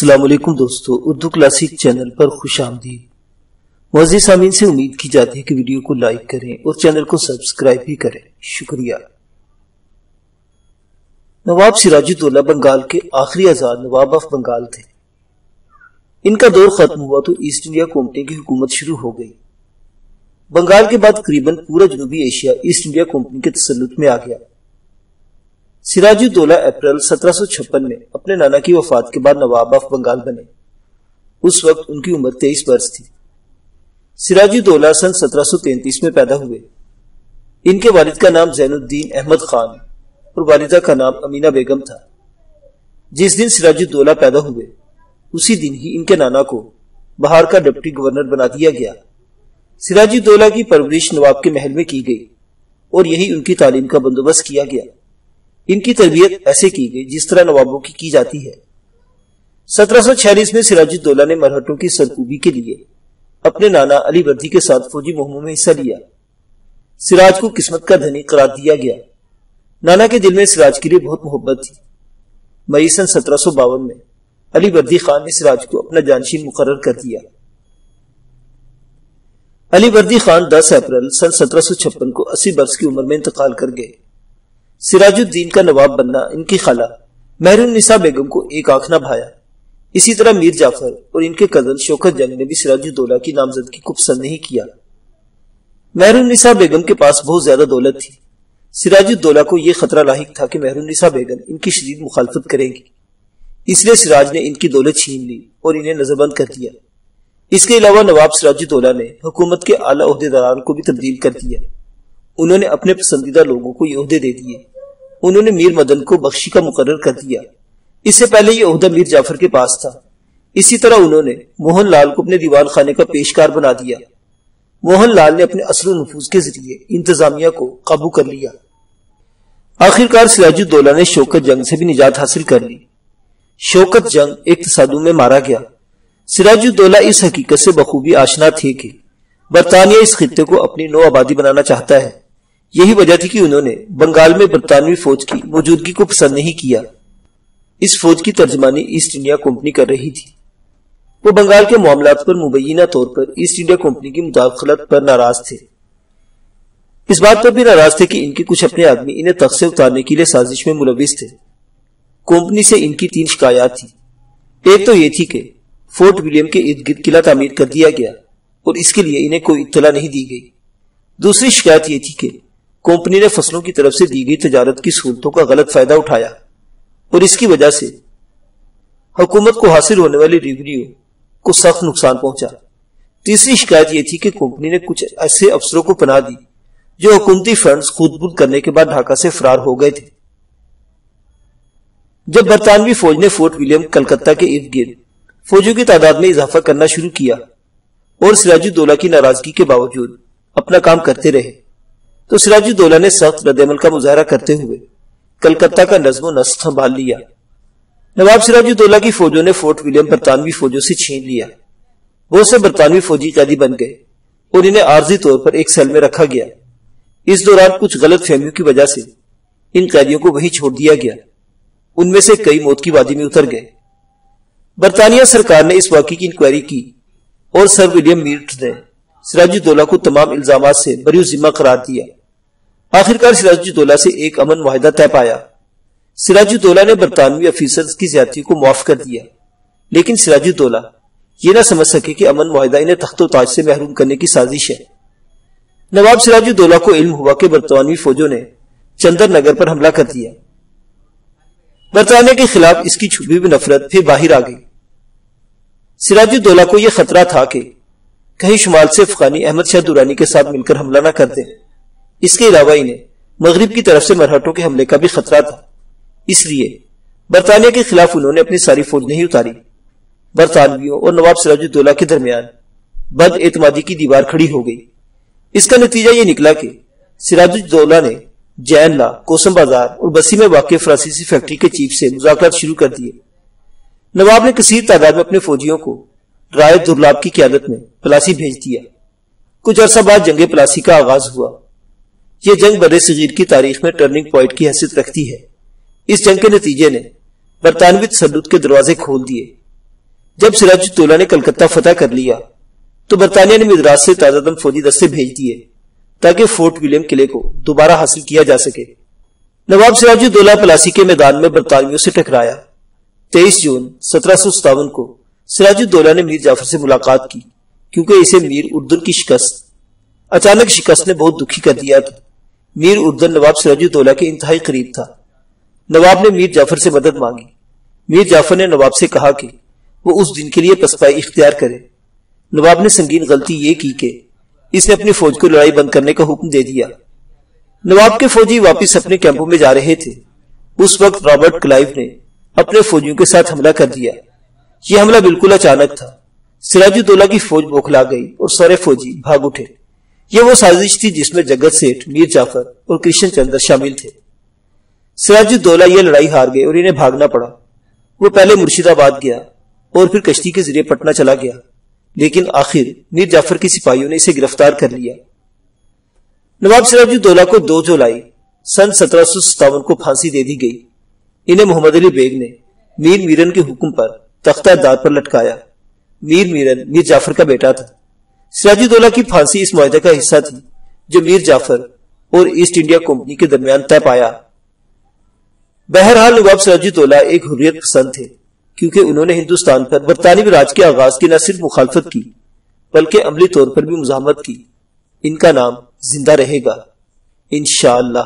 السلام علیکم دوستو، اردو کلاسک چینل پر خوش آمدید۔ معزز سامعین سے امید کی جاتی ہے کہ ویڈیو کو لائک کریں اور چینل کو سبسکرائب بھی کریں، شکریہ۔ نواب سراج الدولہ بنگال کے آخری آزاد نواب آف بنگال تھے۔ ان کا دور ختم ہوا تو ایسٹ انڈیا کمپنی کی حکومت شروع ہو گئی۔ بنگال کے بعد قریباً پورا جنوبی ایشیا ایسٹ انڈیا کمپنی کے تسلط میں آ گیا۔ سراج الدولہ اپریل 1756 میں اپنے نانا کی وفات کے بعد نواب آف بنگال بنے۔ اس وقت ان کی عمر 23 برس تھی۔ سراج الدولہ سن 1733 میں پیدا ہوئے۔ ان کے والد کا نام زین الدین احمد خان اور والدہ کا نام امینہ بیگم تھا۔ جس دن سراج الدولہ پیدا ہوئے اسی دن ہی ان کے نانا کو بہار کا ڈپٹی گورنر بنا دیا گیا۔ سراج الدولہ کی پرورش نواب کے محل میں کی گئی اور یہی ان کی تعلیم کا بندوبست کیا گیا۔ ان کی تربیت ایسے کی گئی جس طرح نوابوں کی جاتی ہے۔ 1746 میں سراج الدولہ نے مرہٹوں کی سرکوبی کے لیے اپنے نانا علی وردی کے ساتھ فوجی مہموں میں حصہ لیا۔ سراج کو قسمت کا دھنی قرار دیا گیا۔ نانا کے دل میں سراج کے لیے بہت محبت تھی۔ مئی سن 1752 میں علی وردی خان نے سراج کو اپنا جانشین مقرر کر دیا۔ علی وردی خان 10 اپریل سن 1756 کو 80 برس کی عمر میں انتقال کر گئے۔ سراج الدین کا نواب بننا ان کی خالہ مہر النساء بیگم کو ایک آنکھ نہ بھایا۔ اسی طرح میر جعفر اور ان کے کزن شوکت جنگ نے بھی سراج الدولہ کی نامزدگی کو پسند نہیں کیا۔ مہر النساء بیگم کے پاس بہت زیادہ دولت تھی۔ سراج الدولہ کو یہ خطرہ لاحق تھا کہ مہر النساء بیگم ان کی شدید مخالفت کریں گی، اس لیے سراج نے ان کی دولت چھین لی اور انہیں نظر بند کر دیا۔ اس کے علاوہ نواب سراج الدولہ نے حکومت کے اعلیٰ عہدیداران کو بھی تبدیل کر دیا۔ انہوں نے اپنے پسندیدہ لوگوں کو یہ عہدے دے دیے۔ انہوں نے میر مدن کو بخشی کا مقرر کر دیا۔ اس سے پہلے یہ عہدہ میر جعفر کے پاس تھا۔ اسی طرح انہوں نے موہن لال کو اپنے دیوان خانے کا پیشکار بنا دیا۔ موہن لال نے اپنے اثر و نفوذ کے ذریعے انتظامیہ کو قابو کر لیا۔ آخرکار سراج الدولہ نے شوکت جنگ سے بھی نجات حاصل کر لی۔ شوکت جنگ ایک تصادم میں مارا گیا۔ سراج الدولہ اس حقیقت سے بخوبی آشنا تھے کہ برطانیہ اس خطے کو اپنی نو آبادی بنانا چاہتا ہے۔ یہی وجہ تھی کہ انہوں نے بنگال میں برطانوی فوج کی موجودگی کو پسند نہیں کیا۔ اس فوج کی ترجمانی ایسٹ انڈیا کمپنی کر رہی تھی۔ وہ بنگال کے معاملات پر مبینہ طور پر ایسٹ انڈیا کمپنی کی مداخلت پر ناراض تھے۔ اس بات پر بھی ناراض تھے کہ ان کے کچھ اپنے آدمی انہیں تخت سے اتارنے کے لیے سازش میں ملوث تھے۔ کمپنی سے ان کی 3 شکایات تھی۔ ایک تو یہ تھی کہ فورٹ ولیم کے ارد گرد قلعہ تعمیر کر دیا گیا اور اس کے لیے انہیں کوئی اطلاع نہیں دی گئی۔ دوسری شکایت یہ تھی کہ کمپنی نے فصلوں کی طرف سے دی گئی تجارت کی سہولتوں کا غلط فائدہ اٹھایا اور اس کی وجہ سے حکومت کو حاصل ہونے والی ریونیو کو سخت نقصان پہنچا۔ تیسری شکایت یہ تھی کہ کمپنی نے کچھ ایسے افسروں کو پناہ دی جو حکومتی فنڈز خود بلد کرنے کے بعد ڈھاکہ سے فرار ہو گئے تھے۔ جب برطانوی فوج نے فورٹ ولیم کلکتہ کے ارد گرد فوجوں کی تعداد میں اضافہ کرنا شروع کیا اور سراج الدولہ کی ناراضگی کے باوجود اپنا کام کرتے رہے تو سراج الدولہ نے سخت رد عمل کا مظاہرہ کرتے ہوئے کلکتہ کا نظم و نسق سنبھال لیا۔ نواب سراج الدولہ کی فوجوں نے فورٹ ولیم برطانوی فوجوں سے چھین لیا۔ بہت سے برطانوی فوجی قیدی بن گئے اور انہیں عارضی طور پر ایک سیل میں رکھا گیا۔ اس دوران کچھ غلط فہمیوں کی وجہ سے ان قیدیوں کو وہیں چھوڑ دیا گیا۔ ان میں سے کئی موت کی وادی میں اتر گئے۔ برطانیہ سرکار نے اس واقعے کی انکوائری کی اور سر ولیم میرٹ نے سراج الدولہ کو تمام الزامات سے بری الذمہ قرار دیا۔ آخرکار سراج الدولہ سے ایک امن معاہدہ طے پایا۔ سراج الدولہ نے برطانوی افیسرز کی زیادتی کو معاف کر دیا، لیکن سراج الدولہ یہ نہ سمجھ سکے کہ امن معاہدہ انہیں تخت و تاج سے محروم کرنے کی سازش ہے۔ نواب سراج الدولہ کو علم ہوا کہ برطانوی فوجوں نے چندر نگر پر حملہ کر دیا۔ برطانیہ کے خلاف اس کی چھپی ہوئی نفرت پھر باہر آ گئی۔ سراج الدولہ کو یہ خطرہ تھا کہ کہیں شمال سے افغانی احمد شاہ درانی کے ساتھ مل کر حملہ نہ کر دیں۔ اس کے علاوہ انہیں مغرب کی طرف سے مرہٹوں کے حملے کا بھی خطرہ تھا۔ اس لیے برطانیہ کے خلاف انہوں نے اپنی ساری فوج نہیں اتاری۔ برطانویوں اور نواب سراج الدولہ کے درمیان بد اعتمادی کی دیوار کھڑی ہو گئی۔ اس کا نتیجہ یہ نکلا کہ سراج الدولہ نے جین لا، کوسم بازار اور بسی میں واقع فرانسیسی فیکٹری کے چیف سے مذاکرات شروع کر دیے۔ نواب نے کثیر تعداد میں اپنے فوجیوں کو رائے درلاب کی قیادت میں پلاسی بھیج دیا۔ کچھ عرصہ بعد جنگ پلاسی کا آغاز ہوا۔ یہ جنگ بر صغیر کی تاریخ میں ٹرننگ پوائنٹ کی حیثیت رکھتی ہے۔ اس جنگ کے نتیجے نے برطانوی تسلط کے دروازے کھول دیے۔ جب سراج الدولہ نے کلکتہ فتح کر لیا تو برطانیہ نے مدراس سے تازہ دم فوجی دستے بھیج دیے تاکہ فورٹ ولیم قلعے کو دوبارہ حاصل کیا جا سکے۔ نواب سراج الدولہ پلاسی کے میدان میں برطانویوں سے ٹکرایا۔ 23 جون 1757 کو سراج الدولہ نے میر جعفر سے ملاقات کی کیونکہ اسے میر اردن کی اچانک شکست نے بہت دکھی کر دیا تھا۔ میر اردن نواب سراج الدولہ کے انتہائی قریب تھا۔ نواب نے میر جعفر سے مدد مانگی۔ میر جعفر نے نواب سے کہا کہ وہ اس دن کے لیے پسپائی اختیار کرے۔ نواب نے سنگین غلطی یہ کی کہ اس نے اپنی فوج کو لڑائی بند کرنے کا حکم دے دیا۔ نواب کے فوجی واپس اپنے کیمپوں میں جا رہے تھے۔ اس وقت رابرٹ کلائیو نے اپنے فوجیوں کے ساتھ حملہ کر دیا۔ یہ حملہ بالکل اچانک تھا۔ سراج الدولہ کی فوج بوکھلا گئی اور سارے فوجی بھاگ اٹھے۔ یہ وہ سازش تھی جس میں جگت سیٹھ، میر جعفر اور کرشن چندر شامل تھے۔ سراج الدولہ یہ لڑائی ہار گئے اور انہیں بھاگنا پڑا۔ وہ پہلے مرشد آباد گیا اور پھر کشتی کے ذریعے پٹنہ چلا گیا، لیکن آخر میر جعفر کی سپاہیوں نے اسے گرفتار کر لیا۔ نواب سراج الدولہ کو 2 جولائی سن 1757 کو پھانسی دے دی گئی۔ انہیں محمد علی بیگ نے میر میرن کے حکم پر تختہ دار پر لٹکایا۔ میر میرن میر جعفر کا بیٹا تھا۔ سراج الدولہ کی پھانسی اس معاہدے کا حصہ تھی جو میر جعفر اور ایسٹ انڈیا کمپنی کے درمیان طے پایا۔ بہرحال نواب سراج الدولہ ایک حریت پسند تھے کیونکہ انہوں نے ہندوستان پر برطانوی راج کے آغاز کی نہ صرف مخالفت کی بلکہ عملی طور پر بھی مزاحمت کی۔ ان کا نام زندہ رہے گا انشاءاللہ۔